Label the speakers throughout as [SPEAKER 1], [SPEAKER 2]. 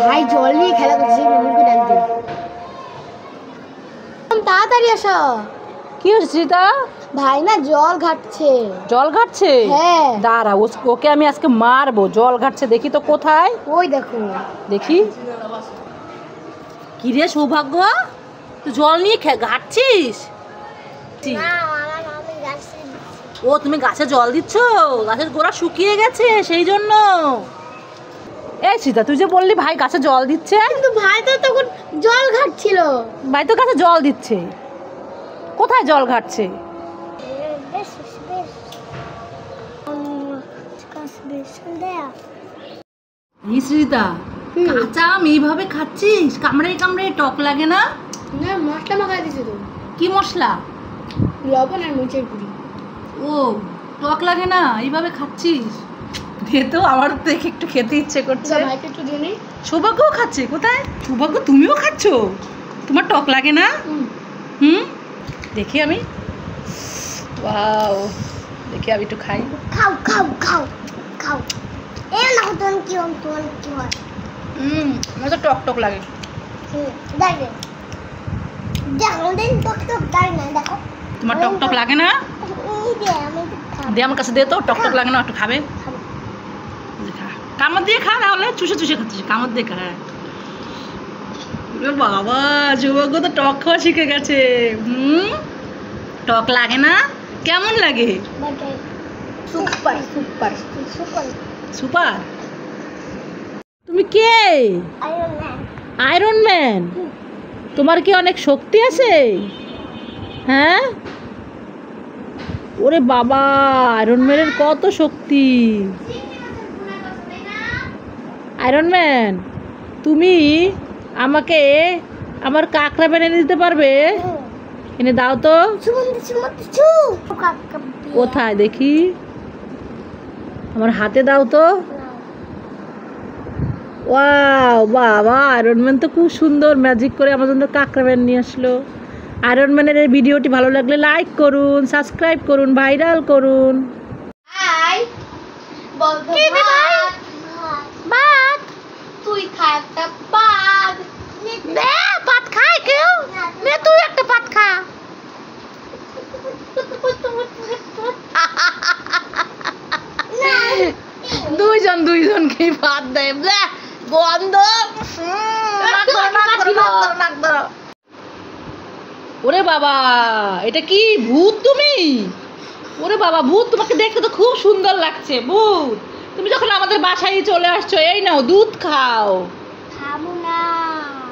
[SPEAKER 1] ভাই জল নিয়ে খেলা করছে, মামুকে ডাক দে। তাড়াতাড়ি আসো।
[SPEAKER 2] কি হচ্ছে সীতা?
[SPEAKER 1] ভাই না জল ঘাটছে।
[SPEAKER 2] জল ঘাটছে?
[SPEAKER 1] হ্যাঁ।
[SPEAKER 2] দাঁড়া, ওকে আমি আজকে মারবো। জল ঘাটছে, দেখি তো কোথায়।
[SPEAKER 1] ওই দেখো,
[SPEAKER 2] দেখি। কি রে সৌভাগ্য, তুই জল নিয়ে ঘাটছিস? ও, তুমি গাছে জল দিচ্ছ? গাছের গোড়া শুকিয়ে গেছে সেই জন্য। এই সীতা, তুই যে বললি ভাই গাছে জল দিচ্ছে,
[SPEAKER 1] কিন্তু ভাই তো তখন জল ঘাটছিল।
[SPEAKER 2] ভাই তো গাছে জল দিচ্ছে, কোথায় জল ঘাটছে? সীতা, কাঁচা আম এইভাবে খাচ্ছিস? কামড়ে কামড়ে টক লাগে না?
[SPEAKER 1] না, মশলা মাখাই দিছে তো।
[SPEAKER 2] কি মশলা?
[SPEAKER 1] লবণ আর মরিচের গুঁড়ি।
[SPEAKER 2] ও, টক লাগে না এইভাবে খাচ্ছিস? দে তো, আমার দেখে একটু খেতে ইচ্ছে করছে।
[SPEAKER 1] ভাইকে একটু দিয়ে নি।
[SPEAKER 2] সৌভাগ্যও খাচ্ছে? কোথায় সৌভাগ্য, তুমিও খাচ্ছ? তোমার টক লাগে না? হুম, দেখি আমি। ওয়াও, দেখি আমি একটু খাই।
[SPEAKER 1] খাও খাও খাও খাও। এই না তো কি হয়, তোমার কি হয়?
[SPEAKER 2] আমার তো টক টক লাগে।
[SPEAKER 1] দেখো দেখো, দিন টক টক দাই না, দেখো।
[SPEAKER 2] তোমার টক টক লাগে না? দে আমার কাছে, দে তো, টক টক লাগে না, একটু খাবে। কামড় দিয়ে খা, তাহলে চুষে চুষে খাচ্ছিস, কামড় দিয়ে খা। বাবা, সৌভাগ্য তো টক খাওয়া শিখে গেছে। টক লাগে না? কেমন লাগে?
[SPEAKER 1] Super super super
[SPEAKER 2] super. তুমি কে? Iron man. তোমার কি অনেক শক্তি আছে? হ্যাঁ? ওরে বাবা, আয়রন ম্যানের কত শক্তি। আয়রন ম্যান, তুমি আমাকে আমার কাঁকড়া মেরে দিতে পারবে? এনে দাও তো। কোথায় দেখি? আমার হাতে দাও তো। ওয়াও, বাবা, আয়রন ম্যান তো খুব সুন্দর ম্যাজিক করে আমার জন্য কাঁকড়া ম্যান নিয়ে আসলো। আয়রন ম্যানের এই ভিডিওটি ভালো লাগলে লাইক করুন, সাবস্ক্রাইব করুন, ভাইরাল করুন।
[SPEAKER 1] হাই বলতো ভাত। ভাত তুই খা একটা ভাত। নে ভাত খায় কেউ? নে তুই একটা ভাত খা।
[SPEAKER 2] দুইজনকে ভাত দেয়, গন্ধ। ওরে বাবা, এটা কি ভূত তুমি? ওরে বাবা, ভূত, তোমাকে দেখতে তো খুব সুন্দর লাগছে। ভূত, তুমি যখন আমাদের বাসায় চলে আসছো, এই নাও দুধ খাও।
[SPEAKER 1] খাবো না।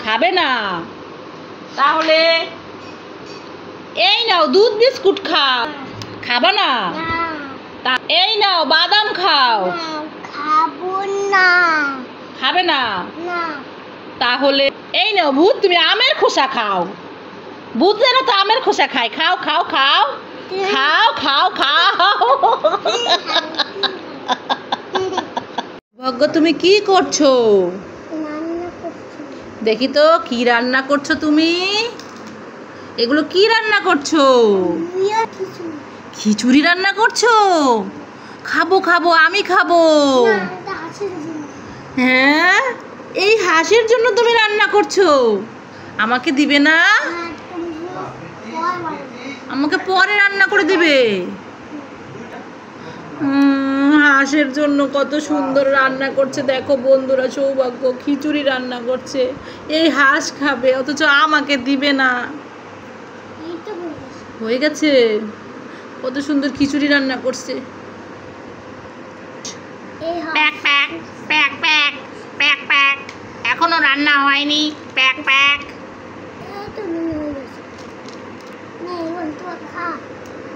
[SPEAKER 2] খাবে না? তাহলে এই নাও দুধ বিস্কুট খাও। খাবে না? এই নাও বাদাম খাও।
[SPEAKER 1] খাবো না।
[SPEAKER 2] খাবে না?
[SPEAKER 1] না।
[SPEAKER 2] তাহলে এই নাও ভূত, তুমি আমের খোসা খাও। ভূত যেন তো আমের খোসা খায়। খাও খাও খাও খাও খাও খাও। ভাগ্য, তুমি কি করছো? দেখি তো কি রান্না করছো তুমি। এগুলো কি রান্না করছো? খিচুড়ি রান্না করছো? খাবো খাবো, আমি খাবো। হ্যাঁ, এই হাঁসের জন্য তুমি রান্না করছো? আমাকে দিবে না? আমাকে পরে রান্না করে দিবে। হাঁসের জন্য কত সুন্দর রান্না করছে দেখো বন্ধুরা। সৌভাগ্য খিচুড়ি রান্না করছে, এই হাঁস খাবে, অথচ আমাকে দিবে না। হয়ে গেছে, কত সুন্দর খিচুড়ি রান্না করছে। Pack pack pack pack pack pack, এখনো রান্না হয়নি। Pack pack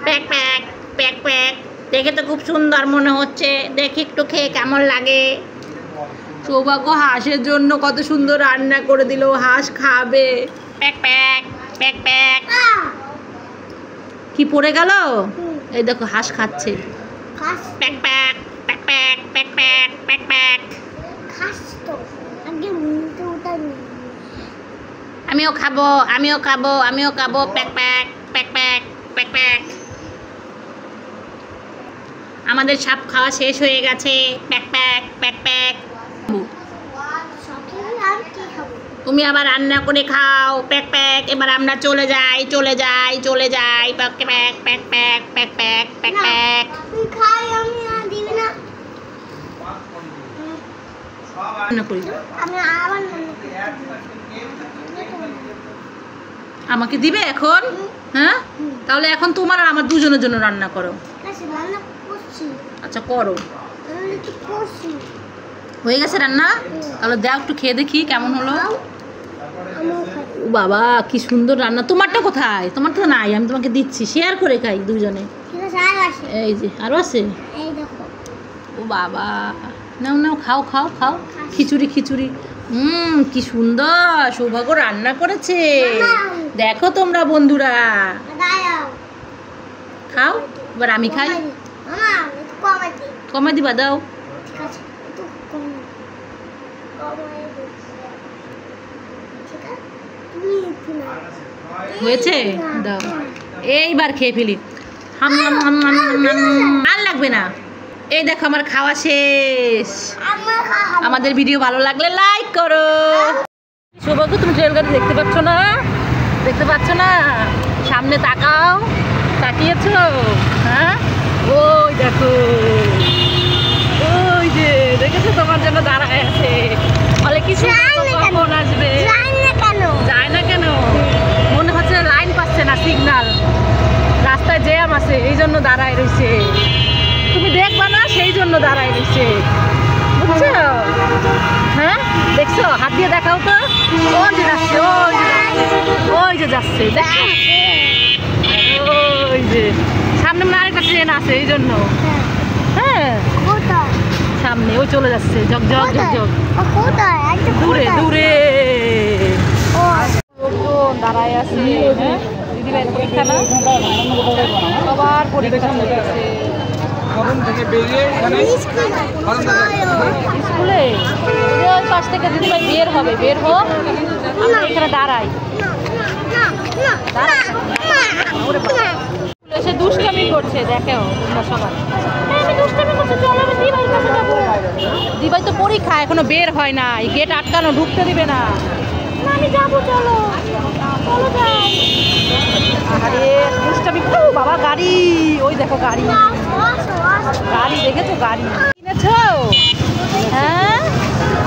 [SPEAKER 2] pack pack pack pack. দেখে তো খুব সুন্দর মনে হচ্ছে, দেখি একটু খেয়ে কেমন লাগে। সৌভাগ্য হাঁসের জন্য কত সুন্দর রান্না করে দিল, হাঁস খাবে। Pack pack pack pack. কি পড়ে গেল? এই দেখো হাঁস খাচ্ছে। Pack pack pack pack pack pack pack pack. আমিও খাবো, আমিও খাবো, আমিও খাবো। Pack pack pack pack pack pack. আমাদের সব খাওয়া শেষ হয়ে গেছে। Pack pack pack pack. তুমি আবার রান্না করে খাও। Pack pack. এবার আমরা চলে যাই চলে যাই চলে যাই। Pack pack pack pack pack pack pack pack.
[SPEAKER 1] খাই আমি আর দিবি না।
[SPEAKER 2] রান্না করি
[SPEAKER 1] আমি আবার
[SPEAKER 2] আমাকে দিবে এখন? হ্যাঁ, তাহলে এখন তোমার আর আমার দুজনের জন্য রান্না করো। আচ্ছা করো। হয়ে গেছে রান্না? তাহলে দাও একটু খেয়ে দেখি কেমন হলো। ও বাবা কি সুন্দর রান্না। তোমারটা কোথায়? তোমার তো নাই, আমি তোমাকে দিচ্ছি, শেয়ার করে খাই দুজনে। এই যে আরো আছে। ও বাবা, নাও নাও খাও খাও খাও। খিচুড়ি খিচুড়ি। কি সুন্দর সৌভাগ্য রান্না করেছে। দেখো তোমরা বন্ধুরা, খাও। এবার আমি খাই। কমে দিবা, দাও। হয়েছে? দাও, এইবার খেয়ে ফেলি। হাম হাম হাম হাম হাম। আর লাগবে না। এই দেখো আমার খাওয়া শেষ। আমাদের ভিডিও ভালো লাগলে লাইক করো। সৌভাগ্য তুমি ট্রেন গাড়ি দেখতে পাচ্ছ না? দেখতে পাচ্ছ না? সামনে তাকাও। তাকিয়েছো? হ্যাঁ, ওই দেখো, ওই যে দেখেছো তোমার জন্য দাঁড়ায় আছে। বলে কিছু কখন আসবে? যায় না কেন? মনে হচ্ছে লাইন পাচ্ছে না, সিগন্যাল। রাস্তায় জ্যাম আছে, এই জন্য দাঁড়ায় রয়েছে। তুমি দেখবা না, সেই জন্য দাঁড়ায় রয়েছে, বুঝছো? হ্যাঁ, দেখছো? হাত দিয়ে দেখাও তো। ওই যে যাচ্ছে, ওই যে যাচ্ছে, ওই যে সামনে আরেকটা ট্রেন আছে, এই জন্য। হ্যাঁ, সামনে ওই চলে যাচ্ছে, ঝক ঝক ঝক ঝক। দূরে দূরে দাঁড়ায় আছে। দিদিভাইয়ের পরীক্ষা না, সবার পরীক্ষা চলতেছে। স্কুলে ওই পাশ থেকে দিদিভাই বের হবে, বের হোক, আমরা এখানে দাঁড়াই। এসে দুষ্টামি করছে, দেখো সবাই। আমি দুষ্টামি করছি, চলো আমি দিদিভাইয়ের কাছে যাবো। দিদিভাই তো পরীক্ষা এখনো বের হয় না, এই গেট আটকানো, ঢুকতে দিবে না। আমি যাবো, চলো চলো যাই। আরে দুষ্টামি। ও বাবা, গাড়ি, ওই দেখো গাড়ি, গাড়ি দেখেছো? গাড়ি কিনেছো? হ্যাঁ,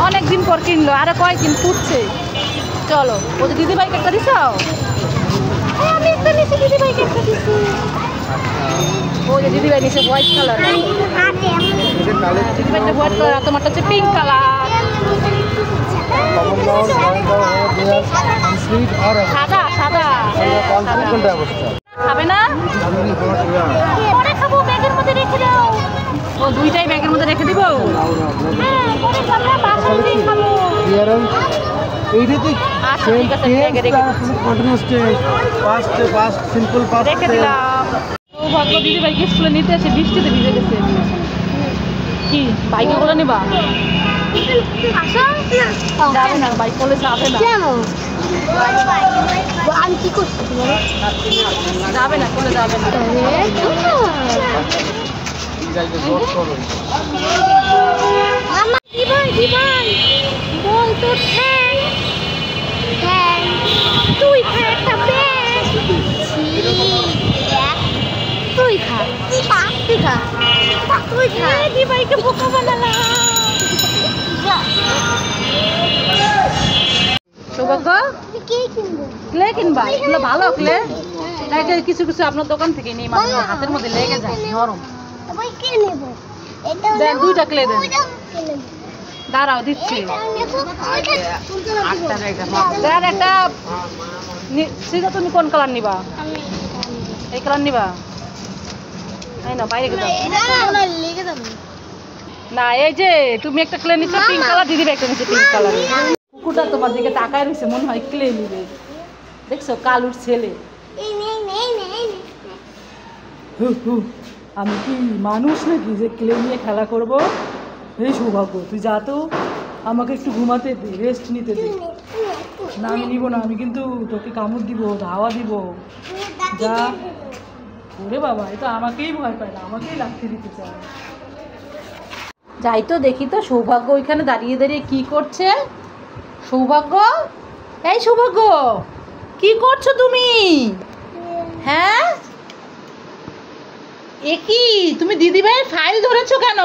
[SPEAKER 2] অনেকদিন পর কিনলো, আরো কয়েকদিন ফুটছে। চলো। ও যে দিদিভাইকে একটা দিছ? আমি একটা নিচ্ছি, দিদিভাইকে একটা দিচ্ছি। ও যে দিদিভাই নিচে হোয়াইট কালার, দিদিভাইটা হোয়াইট কালার, আর তোমারটা হচ্ছে পিঙ্ক কালার। সাদা সাদা। খাবে না? পরে খাবো, ব্যাগের মধ্যে রেখে দাও। ও দুইটাই ব্যাগের মধ্যে রেখে দিব। হ্যাঁ, পরে খাবো, বাসায় গিয়ে খাবো। আচ্ছা ঠিক আছে, ব্যাগে রেখে রেখে দিলাম। সৌভাগ্য দিদিভাইকে স্কুলে নিতে এসে বৃষ্টিতে ভিজে গেছে। কি বাইকে করে নেবা? যাবে না, বাইক করলে যাবে না।
[SPEAKER 1] আমি কি করছি?
[SPEAKER 2] যাবে না, কোলে যাবে না। বল তোর ঠ্যাং, তুই খা একটা ব্যাগ। তুই খা, তুই খা, তুই খা। দিদিভাইকে বোকা বানালাম। সৌভাগ্য ক্লে কিনবা? এগুলো ভালো ক্লে। কিছু কিছু আপনার দোকান থেকে নেই, মানে হাতের মধ্যে লেগে যায়, নরম। দেন দুইটা ক্লে দেন। দাঁড়াও দিচ্ছি। দেন একটা। সেটা তুমি কোন কালার নিবা? এই কালার নিবা? এই না, বাইরে না, এই যে তুমি একটা ক্লে নিচ্ছ পিঙ্ক কালার, দিদিভাই একটা নিচ্ছে পিঙ্ক কালার। কুকুরটা তোমার দিকে তাকায় রয়েছে, মনে হয় ক্লে নিবে। দেখছো, কালুর ছেলে। আমি কি মানুষ নাকি যে ক্লে নিয়ে খেলা করবো? এই সৌভাগ্য, তুই যা তো, আমাকে একটু ঘুমাতে দে, রেস্ট নিতে দে। না আমি নিব না, আমি কিন্তু তোকে কামড় দিব, ধাওয়া দিব। যা। ওরে বাবা, এ তো আমাকেই ভয় পায় না, আমাকেই লাগতে দিতে চায়। যাই তো দেখি তো সৌভাগ্য ওইখানে দাঁড়িয়ে দাঁড়িয়ে কি করছে। সৌভাগ্য, এই সৌভাগ্য, কি করছো তুমি? হ্যাঁ, এ কি তুমি দিদিভাইয়ের ফাইল ধরেছো কেন?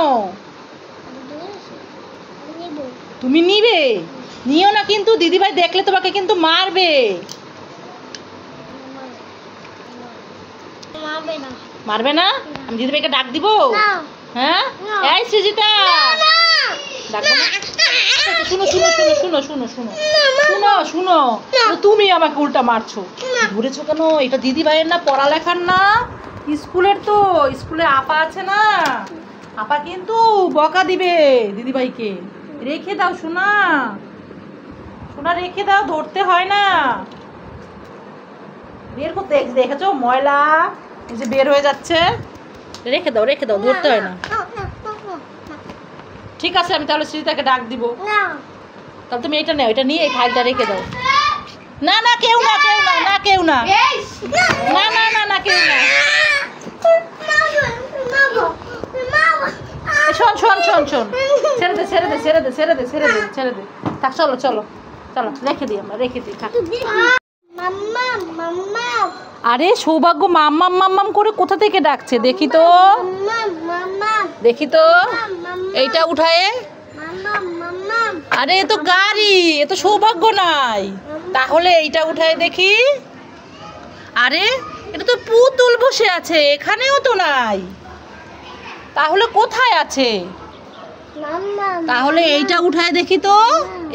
[SPEAKER 2] তুমি নিবে? নিও না কিন্তু, দিদিভাই দেখলে তোমাকে কিন্তু মারবে। মারবে না? আমি দিদিভাইকে ডাক দিব? হ্যাঁ, এই সৃজিতা, ডাকবো না? শুনো শুনো শুনো শুনো শুনো শুনো শুনো শুনো, তুমি আমাকে উল্টা মারছো। ধরেছো কেন? এটা দিদিভাইয়ের না, পড়ালেখার না, স্কুলের। তো স্কুলে আপা আছে না, আপা কিন্তু বকা দিবে দিদিভাইকে। রেখে দাও সোনা, সোনা রেখে দাও, ধরতে হয় না। বের করতে দেখেছো ময়লা এই যে বের হয়ে যাচ্ছে, রেখে দাও রেখে দাও, ধরতে হয় না। ঠিক আছে, আমি তাহলে সৃজিতাকে ডাক দিব। তাহলে তুমি এটা নাও, এটা নিয়ে এই ফাইলটা রেখে দাও। না না, কেউ না, কেউ না, না কেউ না, না না না না, কেউ না। শোন শোন শোন শোন, ছেড়ে দে ছেড়ে দে ছেড়ে দে ছেড়ে দে ছেড়ে দে ছেড়ে দে, থাক, চলো চলো চলো, রেখে দিই আমরা, রেখে দিই, থাক। আরে সৌভাগ্য মাম্মাম মাম্মাম করে কোথা থেকে ডাকছে? দেখি তো, দেখি তো, এইটা উঠায়ে। আরে এ তো গাড়ি, এ তো সৌভাগ্য নাই। তাহলে এইটা উঠায় দেখি। আরে এটা তো পুতুল বসে আছে, এখানেও তো নাই। তাহলে কোথায় আছে? তাহলে এইটা উঠায় দেখি তো,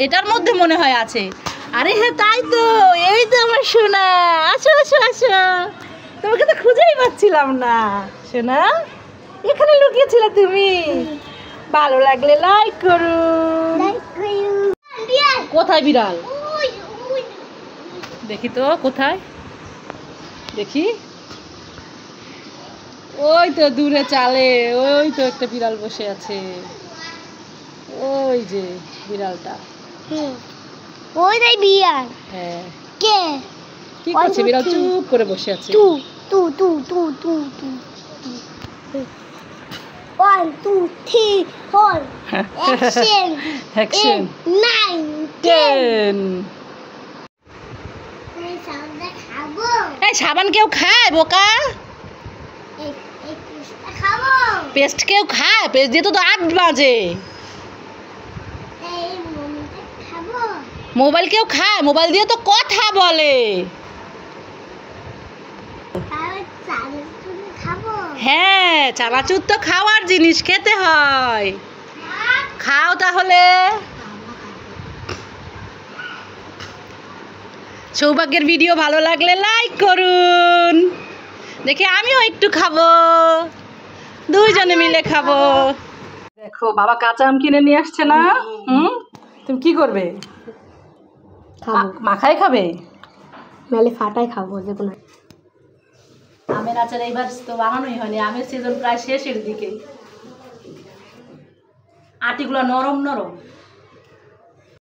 [SPEAKER 2] এটার মধ্যে মনে হয় আছে। আরে হ্যাঁ, তাই তো, এই তো আমার সোনা। আসো আসো আসো, তোমাকে তো খুঁজেই পাচ্ছিলাম না সোনা, এখানে লুকিয়েছিলে তুমি। ভালো লাগলে লাইক করুন। কোথায় বিড়াল? দেখি তো কোথায়, দেখি। ওই তো দূরে চালে, ওই তো একটা বিড়াল বসে আছে, ওই যে বিড়ালটা।
[SPEAKER 1] ওই রে বিড়াল।
[SPEAKER 2] হ্যাঁ,
[SPEAKER 1] কে?
[SPEAKER 2] কি করছে বিড়াল? চুপ করে বসে আছে।
[SPEAKER 1] তু তু তু তু তু তু 1 2 3 4 অ্যাকশন
[SPEAKER 2] অ্যাকশন
[SPEAKER 1] 9
[SPEAKER 2] 10।
[SPEAKER 1] এই সাউন্ডটা খাবো।
[SPEAKER 2] এই সাবান কেউ খায় বোকা?
[SPEAKER 1] এই পেস্টটা খাবো।
[SPEAKER 2] পেস্ট কেউ খায়? পেস্ট দিয়ে তো 8 বাজে।
[SPEAKER 1] এই মোমটা খাবো।
[SPEAKER 2] মোবাইল কেউ খায়? মোবাইল দিয়ে তো কথা বলে।
[SPEAKER 1] আর চানাচুর খাবো।
[SPEAKER 2] হ্যাঁ, চানাচুর তো খাওয়ার জিনিস, খেতে হয়। খাও তাহলে। সৌভাগ্যের ভিডিও ভালো লাগলে লাইক করুন। দেখি আমিও একটু খাবো, দুইজনে মিলে খাবো। দেখো বাবা কাঁচা আম কিনে নিয়ে আসছে না। তুমি কি করবে? মাখাই খাবে?
[SPEAKER 1] নালে ফাটাই খাবো যে কোনো।
[SPEAKER 2] আমের আচার এইবার তো বানানোই হয়নি, আমের সিজন প্রায় শেষের দিকে। আটিগুলো নরম নরম।